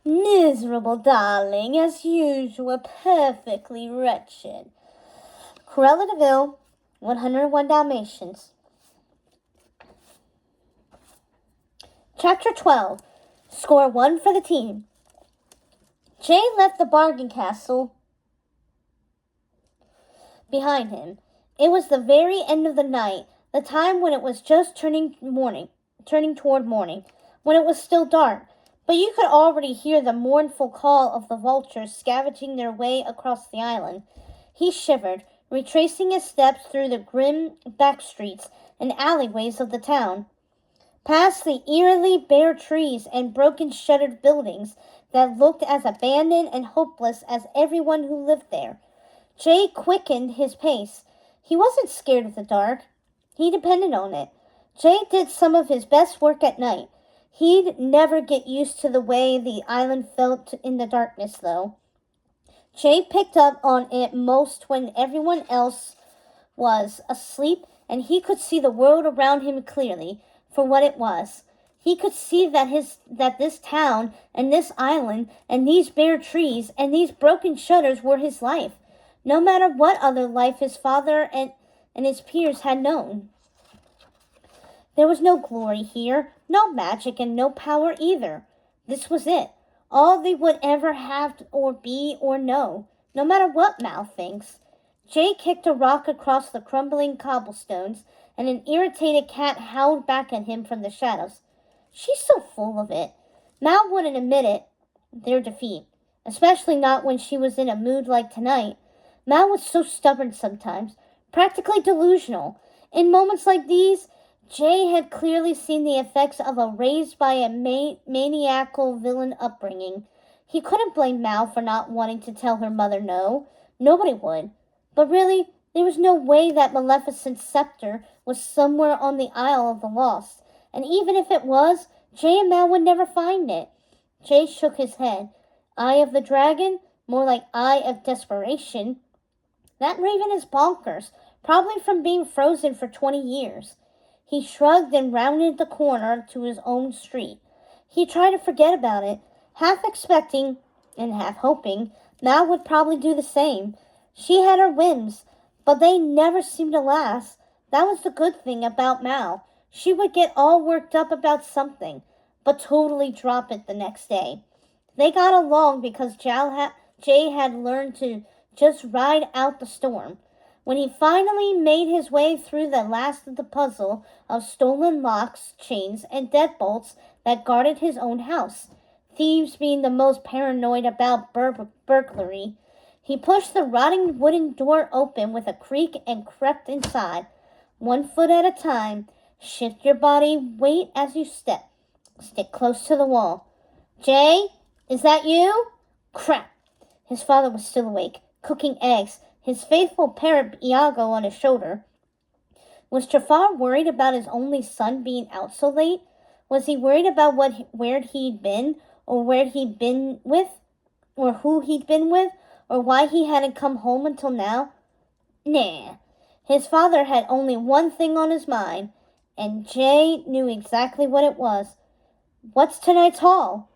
Miserable darling, as usual, perfectly wretched. Cruella de Vil, 101 Dalmatians. Chapter 12. Score 1 for the team. Jay left the bargain castle behind him. It was the very end of the night, the time when it was just turning toward morning, when it was still dark, but you could already hear the mournful call of the vultures scavenging their way across the island. He shivered, retracing his steps through the grim back streets and alleyways of the town, past the eerily bare trees and broken shuttered buildings that looked as abandoned and hopeless as everyone who lived there. Jay quickened his pace. He wasn't scared of the dark. He depended on it. Jay did some of his best work at night. He'd never get used to the way the island felt in the darkness, though. Jay picked up on it most when everyone else was asleep and he could see the world around him clearly for what it was. He could see that this town and this island and these bare trees and these broken shutters were his life, no matter what other life his father and his peers had known. There was no glory here, no magic, and no power either. This was it, all they would ever have or be or know, no matter what Mal thinks. Jay kicked a rock across the crumbling cobblestones, and an irritated cat howled back at him from the shadows. She's so full of it. Mal wouldn't admit their defeat, especially not when she was in a mood like tonight. Mal was so stubborn sometimes, practically delusional. In moments like these, Jay had clearly seen the effects of a raised by a maniacal villain upbringing. He couldn't blame Mal for not wanting to tell her mother no. Nobody would. But really, there was no way that Maleficent's scepter was somewhere on the Isle of the Lost. And even if it was, Jay and Mal would never find it. Jay shook his head. Eye of the dragon? More like eye of desperation. That raven is bonkers, probably from being frozen for 20 years. He shrugged and rounded the corner to his own street. He tried to forget about it, half expecting and half hoping Mal would probably do the same. She had her whims, but they never seemed to last. That was the good thing about Mal. She would get all worked up about something, but totally drop it the next day. They got along because Jay had learned to just ride out the storm. When he finally made his way through the last of the puzzle of stolen locks, chains, and deadbolts that guarded his own house, thieves being the most paranoid about burglary, he pushed the rotting wooden door open with a creak and crept inside. 1 foot at a time. Shift your body weight as you step. Stick close to the wall. Jay, is that you? Crap. His father was still awake, cooking eggs, his faithful parrot Iago on his shoulder. Was Jafar worried about his only son being out so late? Was he worried about where he'd been, or where he'd been with, or who he'd been with, or why he hadn't come home until now? Nah. His father had only one thing on his mind, and Jay knew exactly what it was. What's tonight's haul?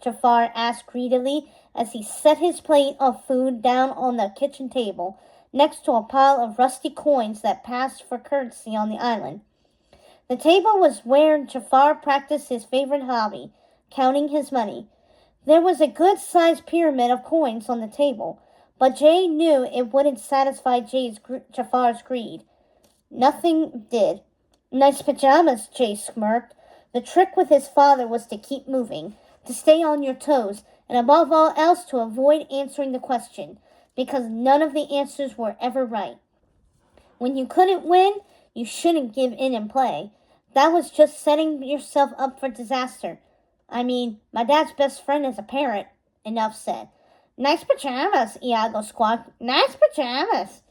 Jafar asked greedily as he set his plate of food down on the kitchen table, next to a pile of rusty coins that passed for courtesy on the island. The table was where Jafar practiced his favorite hobby, counting his money. There was a good-sized pyramid of coins on the table, but Jay knew it wouldn't satisfy Jafar's greed. Nothing did. Nice pajamas, Jay smirked. The trick with his father was to keep moving, to stay on your toes, and above all else to avoid answering the question, because none of the answers were ever right. When you couldn't win, you shouldn't give in and play. That was just setting yourself up for disaster. I mean, my dad's best friend is a parrot. Enough said. Nice pajamas, Iago squawked. Nice pajamas.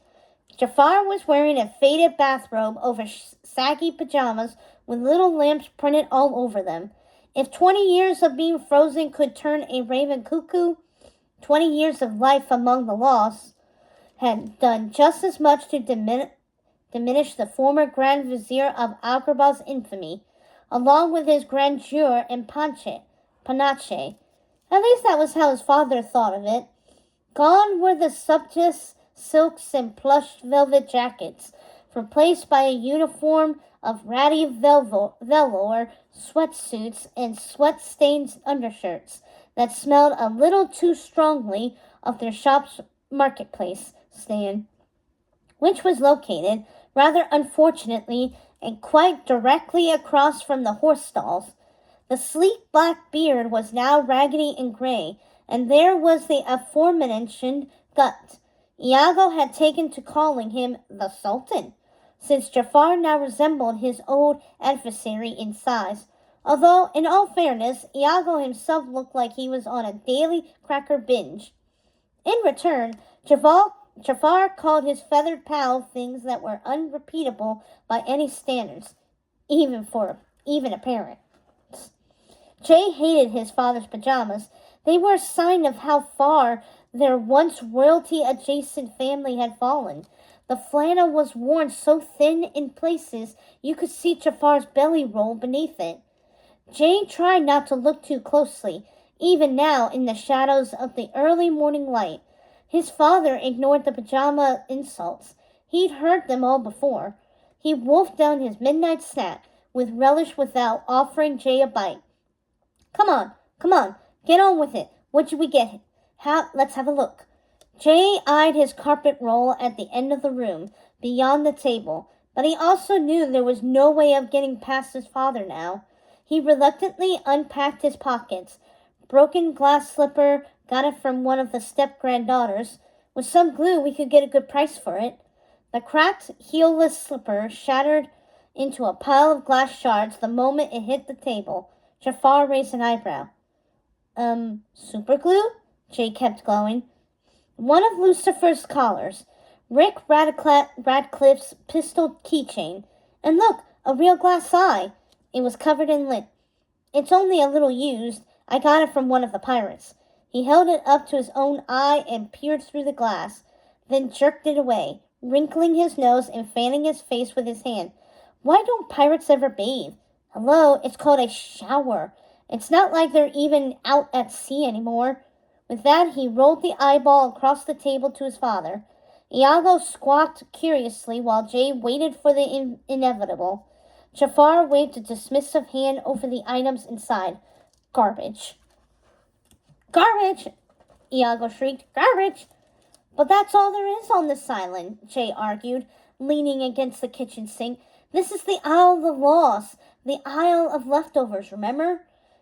Jafar was wearing a faded bathrobe over saggy pajamas with little lamps printed all over them. If 20 years of being frozen could turn a raven cuckoo, 20 years of life among the lost had done just as much to diminish the former Grand Vizier of Agrabah's infamy, along with his grandeur and panache. At least that was how his father thought of it. Gone were the sumptuous silks and plush velvet jackets, replaced by a uniform of ratty velour sweatsuits and sweat-stained undershirts that smelled a little too strongly of their shop's marketplace stand, which was located, rather unfortunately, and quite directly across from the horse stalls. The sleek black beard was now raggedy and gray, and there was the aforementioned gut. Iago had taken to calling him the Sultan, since Jafar now resembled his old adversary in size, although, in all fairness, Iago himself looked like he was on a daily cracker binge. In return, Jafar called his feathered pal things that were unrepeatable by any standards, even a parent. Jay hated his father's pajamas. They were a sign of how far their once royalty-adjacent family had fallen. The flannel was worn so thin in places you could see Jafar's belly roll beneath it. Jay tried not to look too closely, even now in the shadows of the early morning light. His father ignored the pajama insults. He'd heard them all before. He wolfed down his midnight snack with relish without offering Jay a bite. Come on, get on with it. What should we get? Let's have a look. Jay eyed his carpet roll at the end of the room, beyond the table, but he also knew there was no way of getting past his father now. He reluctantly unpacked his pockets. Broken glass slipper, got it from one of the step-granddaughters. With some glue, we could get a good price for it. The cracked, heelless slipper shattered into a pile of glass shards the moment it hit the table. Jafar raised an eyebrow. Super glue? Jay kept glowing. One of Lucifer's collars. Rick Radcliffe's pistol keychain. And look, a real glass eye. It was covered in lint. It's only a little used. I got it from one of the pirates. He held it up to his own eye and peered through the glass, then jerked it away, wrinkling his nose and fanning his face with his hand. Why don't pirates ever bathe? Hello, it's called a shower. It's not like they're even out at sea anymore. With that, he rolled the eyeball across the table to his father. Iago squawked curiously while Jay waited for the inevitable. Jafar waved a dismissive hand over the items inside. Garbage. Garbage! Iago shrieked. Garbage! But that's all there is on this island, Jay argued, leaning against the kitchen sink. This is the Isle of the Lost, the Isle of Leftovers, remember?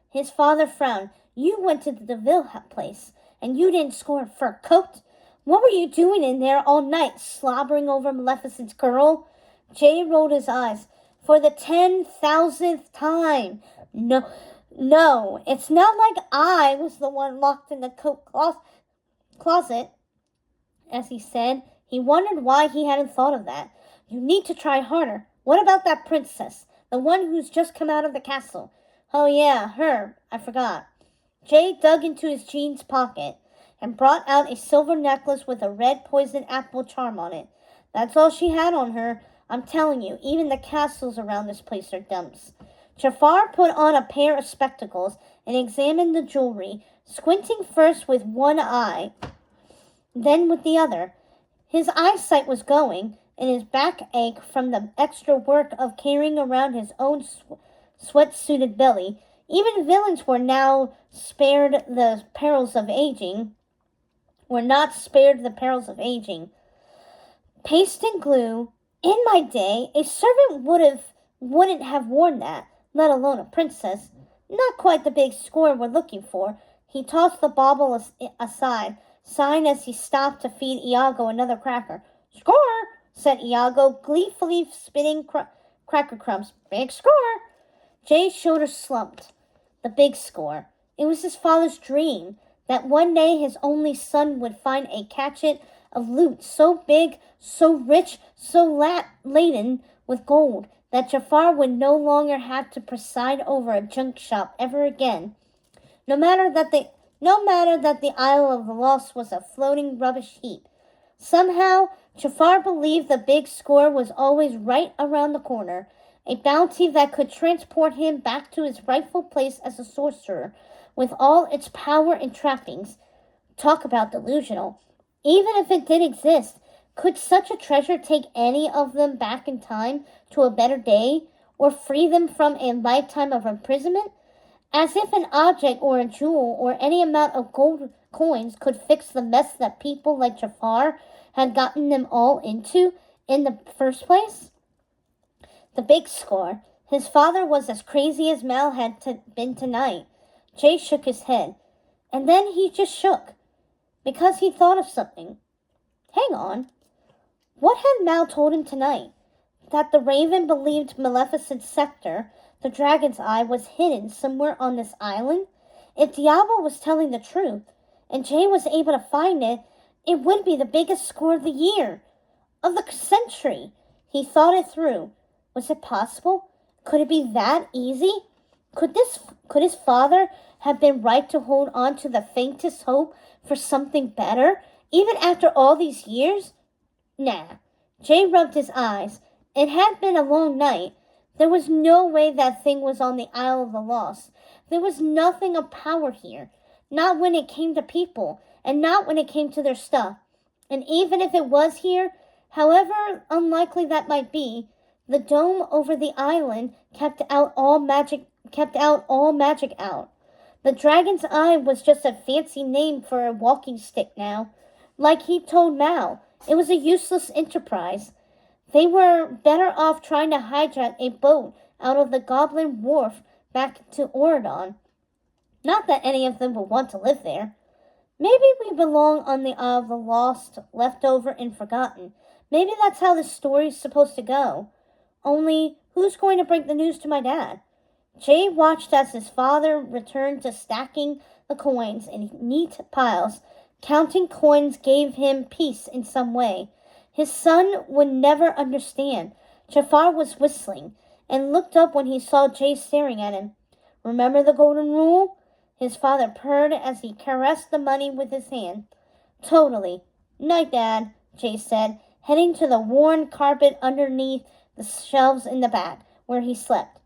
His father frowned. You went to the DeVille place, and you didn't score a fur coat. What were you doing in there all night, slobbering over Maleficent's girl? Jay rolled his eyes. For the 10,000th time. No, it's not like I was the one locked in the coat closet. As he said, he wondered why he hadn't thought of that. You need to try harder. What about that princess? The one who's just come out of the castle. Oh yeah, her. I forgot. Jay dug into his jeans pocket and brought out a silver necklace with a red poison apple charm on it. That's all she had on her. I'm telling you, even the castles around this place are dumps. Jafar put on a pair of spectacles and examined the jewelry, squinting first with one eye, then with the other. His eyesight was going, and his back ached from the extra work of carrying around his own sweat-suited belly. Even villains were now spared the perils of aging. Paste and glue. In my day, a servant wouldn't have worn that, let alone a princess. Not quite the big score we're looking for. He tossed the bauble aside, sighing as he stopped to feed Iago another cracker. Score, said Iago, gleefully spitting cracker crumbs. Big score. Jay's shoulders slumped. The big score. It was his father's dream, that one day his only son would find a catchet of loot so big, so rich, so laden with gold, that Jafar would no longer have to preside over a junk shop ever again. No matter that the Isle of the Lost was a floating rubbish heap. Somehow, Jafar believed the big score was always right around the corner, a bounty that could transport him back to his rightful place as a sorcerer, with all its power and trappings. Talk about delusional. Even if it did exist, could such a treasure take any of them back in time to a better day, or free them from a lifetime of imprisonment? As if an object or a jewel or any amount of gold coins could fix the mess that people like Jafar had gotten them all into in the first place. The big score. His father was as crazy as Mal had been tonight. Jay shook his head. And then he just shook. Because he thought of something. Hang on. What had Mal told him tonight? That the raven believed Maleficent's scepter, the dragon's eye, was hidden somewhere on this island? If Diablo was telling the truth, and Jay was able to find it, it would be the biggest score of the year. Of the century. He thought it through. Was it possible? Could it be that easy? Could his father have been right to hold on to the faintest hope for something better, even after all these years? Nah. Jay rubbed his eyes. It had been a long night. There was no way that thing was on the Isle of the Lost. There was nothing of power here. Not when it came to people, and not when it came to their stuff. And even if it was here, however unlikely that might be, the dome over the island kept all magic out. The dragon's eye was just a fancy name for a walking stick now. Like he told Mal, it was a useless enterprise. They were better off trying to hijack a boat out of the Goblin Wharf back to Oridon. Not that any of them would want to live there. Maybe we belong on the Isle of the Lost, left over and forgotten. Maybe that's how this story's supposed to go. Only, who's going to break the news to my dad? Jay watched as his father returned to stacking the coins in neat piles. Counting coins gave him peace in some way. His son would never understand. Jafar was whistling, and looked up when he saw Jay staring at him. Remember the golden rule? His father purred as he caressed the money with his hand. Totally. Night, Dad, Jay said, heading to the worn carpet underneath the shelves in the back, where he slept.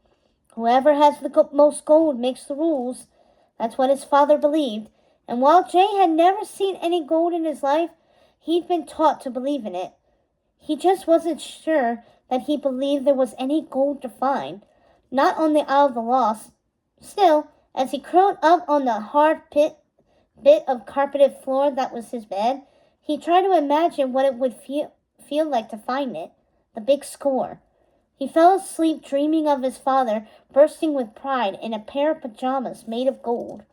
Whoever has the most gold makes the rules. That's what his father believed. And while Jay had never seen any gold in his life, he'd been taught to believe in it. He just wasn't sure that he believed there was any gold to find. Not on the Isle of the Lost. Still, as he curled up on the hard bit of carpeted floor that was his bed, he tried to imagine what it would feel like to find it. The big score. He fell asleep dreaming of his father bursting with pride in a pair of pajamas made of gold.